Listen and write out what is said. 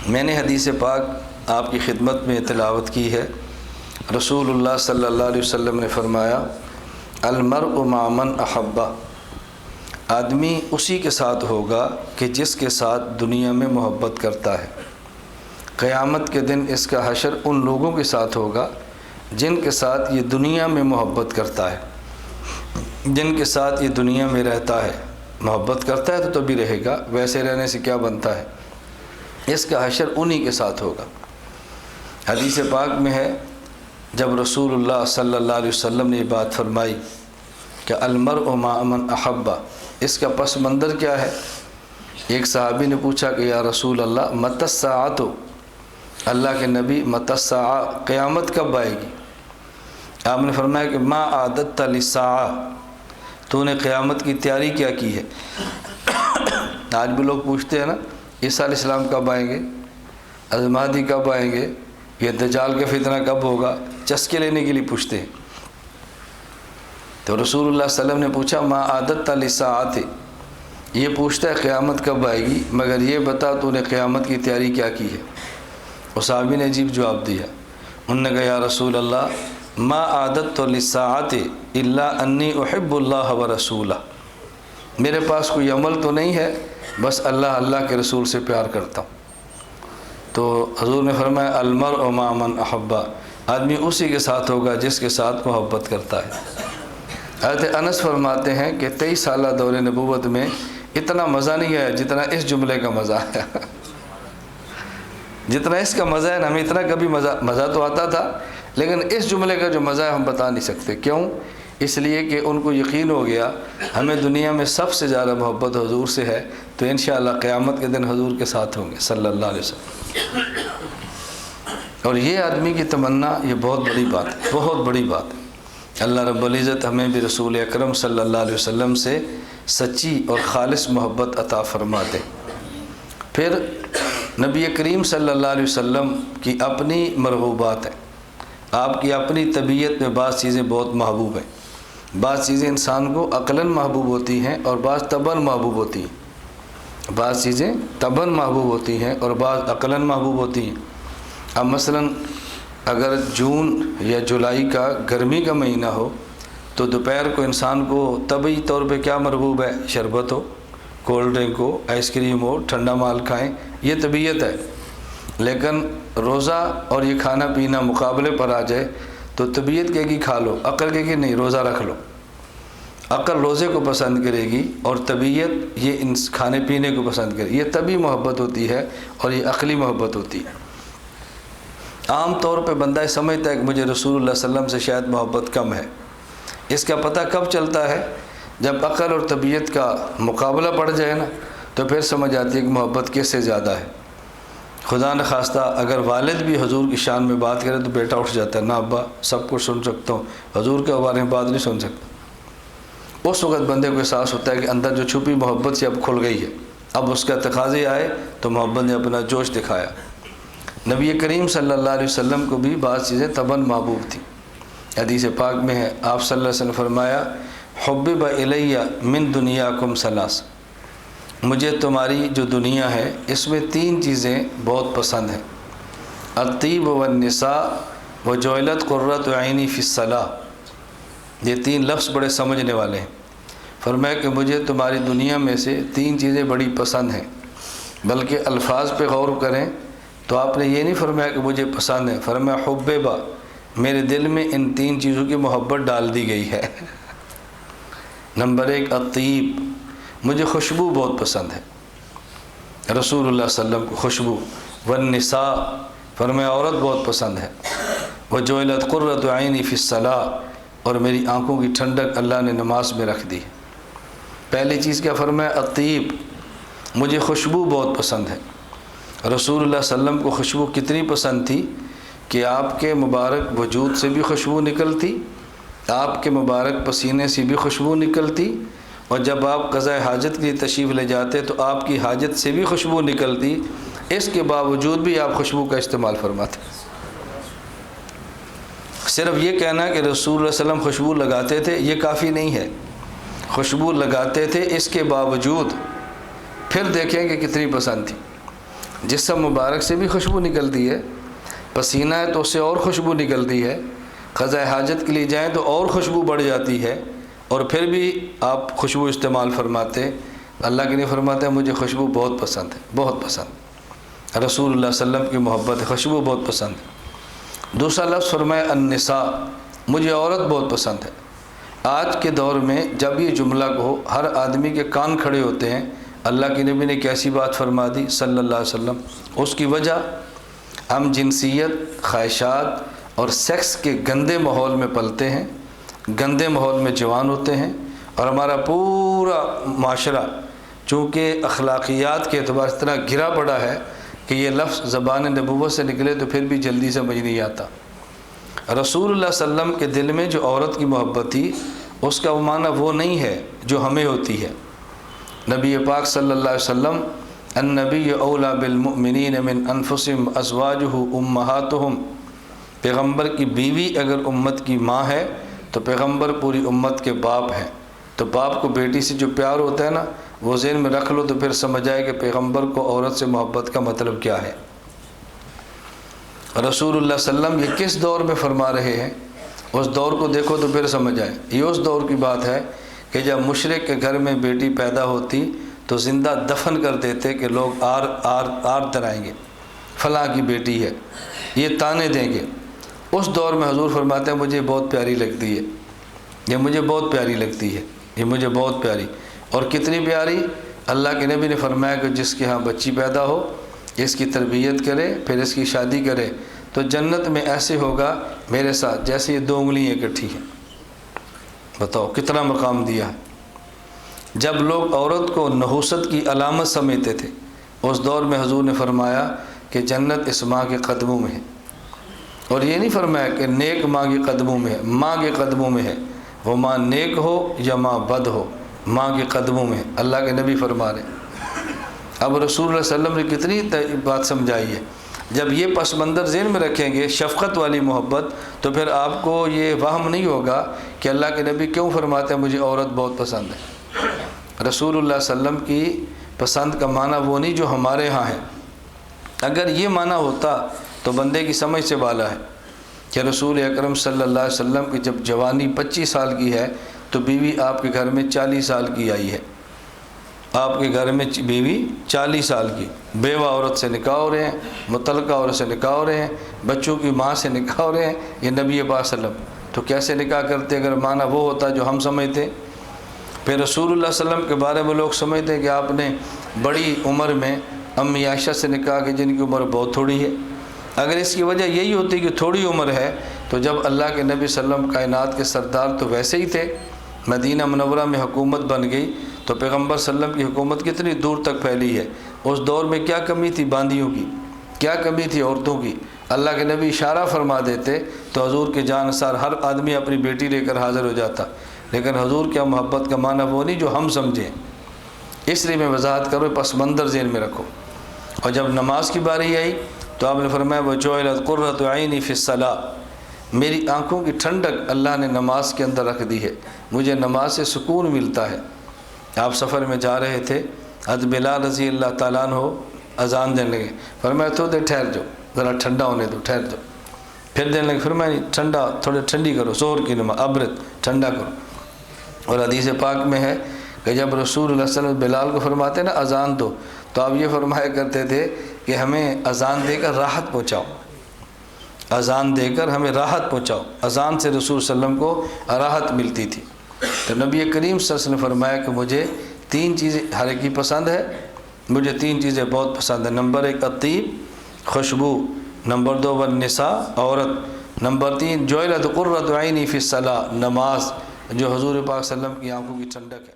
میں نے حدیث پاک آپ کی خدمت میں تلاوت کی ہے۔ رسول اللہ صلی اللہ علیہ وسلم نے فرمایا المرء مع من احبہ، آدمی اسی کے ساتھ ہوگا کہ جس کے ساتھ دنیا میں محبت کرتا ہے۔ قیامت کے دن اس کا حشر ان لوگوں کے ساتھ ہوگا جن کے ساتھ یہ دنیا میں محبت کرتا ہے، جن کے ساتھ یہ دنیا میں رہتا ہے۔ محبت کرتا ہے تو تبھی رہے گا، ویسے رہنے سے کیا بنتا ہے؟ اس کا حشر انہی کے ساتھ ہوگا۔ حدیث پاک میں ہے جب رسول اللہ صلی اللہ علیہ وسلم نے یہ بات فرمائی کہ المرء مع من احبہ، اس کا پس منظر کیا ہے؟ ایک صحابی نے پوچھا کہ یا رسول اللہ متی الساعۃ، اللہ کے نبی متی الساعۃ، قیامت کب آئے گی؟ آپ نے فرمایا کہ ما اعددت للساعۃ، تو نے قیامت کی تیاری کیا کی ہے؟ آج بھی لوگ پوچھتے ہیں نا عیسیٰ علیہ السلام کب آئیں گے، حضرت مہدی کب آئیں گے، یہ دجال کا فتنہ کب ہوگا، چسکے لینے کے لیے پوچھتے ہیں۔ تو رسول اللہ صلی اللہ علیہ وسلم نے پوچھا ما اعددت للساعۃ، یہ پوچھتا ہے قیامت کب آئے گی، مگر یہ بتا تو نے قیامت کی تیاری کیا کی ہے؟ اس صحابی نے عجیب جواب دیا، انہوں نے کہا یا رسول اللہ ما اعددت للساعۃ الا انی احب اللہ ورسولہ، میرے پاس کوئی عمل تو نہیں ہے، بس اللہ کے رسول سے پیار کرتا ہوں۔ تو حضور نے فرمایا المرء مع من احبہ، آدمی اسی کے ساتھ ہوگا جس کے ساتھ محبت کرتا ہے۔ حضرت انس فرماتے ہیں کہ 23 سالہ دور نبوت میں اتنا مزہ نہیں آیا جتنا اس جملے کا مزہ ہے۔ جتنا اس کا مزہ ہے نا، ہمیں اتنا کبھی مزہ تو آتا تھا، لیکن اس جملے کا جو مزہ ہے ہم بتا نہیں سکتے۔ کیوں؟ اس لیے کہ ان کو یقین ہو گیا ہمیں دنیا میں سب سے زیادہ محبت حضور سے ہے، تو انشاءاللہ قیامت کے دن حضور کے ساتھ ہوں گے صلی اللہ علیہ وسلم۔ اور یہ آدمی کی تمنا، یہ بہت بڑی بات ہے، بہت بڑی بات ہے۔ اللہ رب العزت ہمیں بھی رسول اکرم صلی اللہ علیہ وسلم سے سچی اور خالص محبت عطا فرما دے۔ پھر نبی کریم صلی اللہ علیہ وسلم کی اپنی مرغوبات ہیں، آپ کی اپنی طبیعت میں بعض چیزیں بہت محبوب ہیں۔ بعض چیزیں انسان کو عقلاً محبوب ہوتی ہیں اور بعض طبعاً محبوب ہوتی ہیں، بعض چیزیں طبعاً محبوب ہوتی ہیں اور بعض عقلاً محبوب ہوتی ہیں۔ اب مثلاً اگر جون یا جولائی کا گرمی کا مہینہ ہو تو دوپہر کو انسان کو طبعی طور پہ کیا مرغوب ہے؟ شربت ہو، کولڈ ڈرنک ہو، آئس کریم ہو، ٹھنڈا مال کھائیں، یہ طبیعت ہے۔ لیکن روزہ اور یہ کھانا پینا مقابلے پر آ جائے تو طبیعت کہے گی کھا لو، عقل کہے گی نہیں روزہ رکھ لو۔ عقل روزے کو پسند کرے گی اور طبیعت یہ کھانے پینے کو پسند کرے گی۔ یہ طبعی محبت ہوتی ہے اور یہ عقلی محبت ہوتی ہے۔ عام طور پہ بندہ سمجھتا ہے کہ مجھے رسول اللہ صلی اللہ علیہ وسلم سے شاید محبت کم ہے۔ اس کا پتہ کب چلتا ہے؟ جب عقل اور طبیعت کا مقابلہ پڑ جائے نا، تو پھر سمجھ آتی ہے کہ محبت کس سے زیادہ ہے۔ خدا نخواستہ اگر والد بھی حضور کی شان میں بات کرے تو بیٹا اٹھ جاتا ہے، نا ابا سب کچھ سن سکتا ہوں، حضور کے بارے میں بات نہیں سن سکتا۔ اس وقت بندے کو احساس ہوتا ہے کہ اندر جو چھپی محبت سے اب کھل گئی ہے، اب اس کا تقاضے آئے تو محبت نے اپنا جوش دکھایا۔ نبی کریم صلی اللہ علیہ وسلم کو بھی بعض چیزیں طبعاً محبوب تھیں۔ حدیث پاک میں ہے آپ صلی اللہ علیہ وسلم فرمایا حبب الیہ من دنیاکم ثلاث، مجھے تمہاری جو دنیا ہے اس میں 3 چیزیں بہت پسند ہیں، الطیب والنساء وجعلت قرۃ عینی فی الصلاۃ۔ یہ 3 لفظ بڑے سمجھنے والے ہیں۔ فرمایا کہ مجھے تمہاری دنیا میں سے 3 چیزیں بڑی پسند ہیں، بلکہ الفاظ پہ غور کریں تو آپ نے یہ نہیں فرمایا کہ مجھے پسند ہے، فرمایا حببا، میرے دل میں ان 3 چیزوں کی محبت ڈال دی گئی ہے۔ نمبر 1 الطیب، مجھے خوشبو بہت پسند ہے، رسول اللہ صلی اللہ علیہ وسلم کو خوشبو۔ والنساء، فرمایا عورت بہت پسند ہے۔ وجعلت قرۃ عینی فی الصلاۃ، اور میری آنکھوں کی ٹھنڈک اللہ نے نماز میں رکھ دی۔ پہلی چیز کیا فرمایا؟ الطیب، مجھے خوشبو بہت پسند ہے۔ رسول اللہ صلی اللہ علیہ وسلم کو خوشبو کتنی پسند تھی کہ آپ کے مبارک وجود سے بھی خوشبو نکلتی، آپ کے مبارک پسینے سے بھی خوشبو نکلتی، اور جب آپ قضاء حاجت کے لیے تشریف لے جاتے تو آپ کی حاجت سے بھی خوشبو نکلتی، اس کے باوجود بھی آپ خوشبو کا استعمال فرماتے۔ صرف یہ کہنا کہ رسول اللہ صلی اللہ علیہ وسلم خوشبو لگاتے تھے یہ کافی نہیں ہے، خوشبو لگاتے تھے، اس کے باوجود پھر دیکھیں کہ کتنی پسند تھی۔ جسم مبارک سے بھی خوشبو نکلتی ہے، پسینہ ہے تو اس سے اور خوشبو نکلتی ہے، قضاء حاجت کے لیے جائیں تو اور خوشبو بڑھ جاتی ہے، اور پھر بھی آپ خوشبو استعمال فرماتے۔ اللہ کے لیے فرماتے ہیں مجھے خوشبو بہت پسند ہے، بہت پسند، رسول اللہ صلی اللہ علیہ وسلم کی محبت ہے، خوشبو بہت پسند ہے۔ دوسرا لفظ فرمایا النساء، مجھے عورت بہت پسند ہے۔ آج کے دور میں جب یہ جملہ کو ہر آدمی کے کان کھڑے ہوتے ہیں، اللہ کے نبی نے کیسی بات فرما دی صلی اللہ علیہ وسلم۔ اس کی وجہ ہم جنسیت، خواہشات اور سیکس کے گندے ماحول میں پلتے ہیں، گندے ماحول میں جوان ہوتے ہیں، اور ہمارا پورا معاشرہ چونکہ اخلاقیات کے اعتبار سے اتنا گرا پڑا ہے کہ یہ لفظ زبان نبوت سے نکلے تو پھر بھی جلدی سمجھ نہیں آتا۔ رسول اللہ صلی اللہ علیہ وسلم کے دل میں جو عورت کی محبت تھی اس کا معنی وہ نہیں ہے جو ہمیں ہوتی ہے۔ نبی پاک صلی اللہ علیہ وسلم النبی اولا بالمؤمنین من انفسهم ازواجہ امہاتہم، پیغمبر کی بیوی اگر امت کی ماں ہے تو پیغمبر پوری امت کے باپ ہیں۔ تو باپ کو بیٹی سے جو پیار ہوتا ہے نا، وہ ذہن میں رکھ لو تو پھر سمجھ آئے کہ پیغمبر کو عورت سے محبت کا مطلب کیا ہے۔ رسول اللہ صلی اللہ علیہ وسلم یہ کس دور میں فرما رہے ہیں، اس دور کو دیکھو تو پھر سمجھ آئے۔ یہ اس دور کی بات ہے کہ جب مشرک کے گھر میں بیٹی پیدا ہوتی تو زندہ دفن کر دیتے کہ لوگ آر درائیں گے، فلاں کی بیٹی ہے، یہ تانے دیں گے۔ اس دور میں حضور فرماتے ہیں مجھے بہت پیاری لگتی ہے، یہ مجھے بہت پیاری لگتی ہے، یہ مجھے بہت پیاری۔ اور کتنی پیاری؟ اللہ کے نبی نے فرمایا کہ جس کے ہاں بچی پیدا ہو، اس کی تربیت کرے، پھر اس کی شادی کرے تو جنت میں ایسے ہوگا میرے ساتھ جیسے یہ 2 انگلیاں اکٹھی ہیں۔ بتاؤ کتنا مقام دیا ہے۔ جب لوگ عورت کو نحوست کی علامت سمجھتے تھے، اس دور میں حضور نے فرمایا کہ جنت اس ماں کے قدموں میں ہے، اور یہ نہیں فرمایا کہ نیک ماں کے قدموں میں ہے، ماں کے قدموں میں ہے، وہ ماں نیک ہو یا ماں بد ہو، ماں کے قدموں میں ہے، اللہ کے نبی فرما رہے ہیں۔ اب رسول اللہ صلی اللہ علیہ وسلم نے کتنی بات سمجھائی ہے۔ جب یہ پس منظر ذہن میں رکھیں گے، شفقت والی محبت، تو پھر آپ کو یہ وہم نہیں ہوگا کہ اللہ کے نبی کیوں فرماتے ہیں مجھے عورت بہت پسند ہے۔ رسول اللہ صلی اللہ علیہ وسلم کی پسند کا معنی وہ نہیں جو ہمارے ہاں ہے۔ اگر یہ معنی ہوتا تو بندے کی سمجھ سے بالا ہے کہ رسول اکرم صلی اللہ علیہ وسلم کی جب جوانی 25 سال کی ہے تو بیوی آپ کے گھر میں 40 سال کی آئی ہے، آپ کے گھر میں بیوی 40 سال کی، بیوہ عورت سے نکاح ہو رہے ہیں، مطلقہ عورت سے نکاح ہو رہے ہیں، بچوں کی ماں سے نکاح ہو رہے ہیں، یہ نبی پاک صلی اللہ علیہ وسلم تو کیسے نکاح کرتے اگر معنی وہ ہوتا جو ہم سمجھتے۔ پھر رسول اللہ صلی اللہ علیہ وسلم کے بارے میں لوگ سمجھتے ہیں کہ آپ نے بڑی عمر میں امی عائشہ سے نکاح کی جن کی عمر بہت تھوڑی ہے۔ اگر اس کی وجہ یہی ہوتی کہ تھوڑی عمر ہے تو جب اللہ کے نبی صلی اللہ علیہ وسلم کائنات کے سردار تو ویسے ہی تھے، مدینہ منورہ میں حکومت بن گئی تو پیغمبر صلی اللہ علیہ وسلم کی حکومت کتنی دور تک پھیلی ہے۔ اس دور میں کیا کمی تھی باندیوں کی، کیا کمی تھی عورتوں کی؟ اللہ کے نبی اشارہ فرما دیتے تو حضور کے جانثار ہر آدمی اپنی بیٹی لے کر حاضر ہو جاتا، لیکن حضور کیا محبت کا معنی وہ نہیں جو ہم سمجھیں۔ اس لیے میں وضاحت کروں، پس منظر ذہن میں رکھو۔ اور جب نماز کی باری آئی تو آپ نے فرمایا وَجُعِلَتْ قُرَّةُ عَيْنِي فِي الصَّلَاةِ، میری آنکھوں کی ٹھنڈک اللہ نے نماز کے اندر رکھ دی ہے، مجھے نماز سے سکون ملتا ہے۔ آپ سفر میں جا رہے تھے، حضرت بلال رضی اللہ تعالیٰ عنہ اذان دینے لگے، فرمایا تو دیر ٹھہر جاؤ، ذرا ٹھنڈا ہونے دو، ٹھہر جاؤ۔ پھر دینے لگے، فرمایا ٹھنڈا، تھوڑی ٹھنڈی کرو، ظہر کی نماز ابرد ٹھنڈا کرو۔ اور حدیث پاک میں ہے کہ جب رسول اللہ صلی اللہ علیہ وسلم بلال کو فرماتے نا اذان دو، تو آپ یہ فرمایا کرتے تھے کہ ہمیں اذان دے کر راحت پہنچاؤ، اذان دے کر ہمیں راحت پہنچاؤ۔ اذان سے رسول صلی اللہ علیہ وسلم کو راحت ملتی تھی۔ تو نبی کریم صلی اللہ علیہ وسلم نے فرمایا کہ مجھے 3 چیزیں ہر ایک کی پسند ہے، مجھے 3 چیزیں بہت پسند ہیں۔ نمبر 1 الطیب، خوشبو، نمبر 2 والنساء، عورت، نمبر 3 جعلت قرۃ عینی فی الصلاۃ، نماز جو حضور پاک صلی اللہ علیہ وسلم کی آنکھوں کی ٹھنڈک ہے۔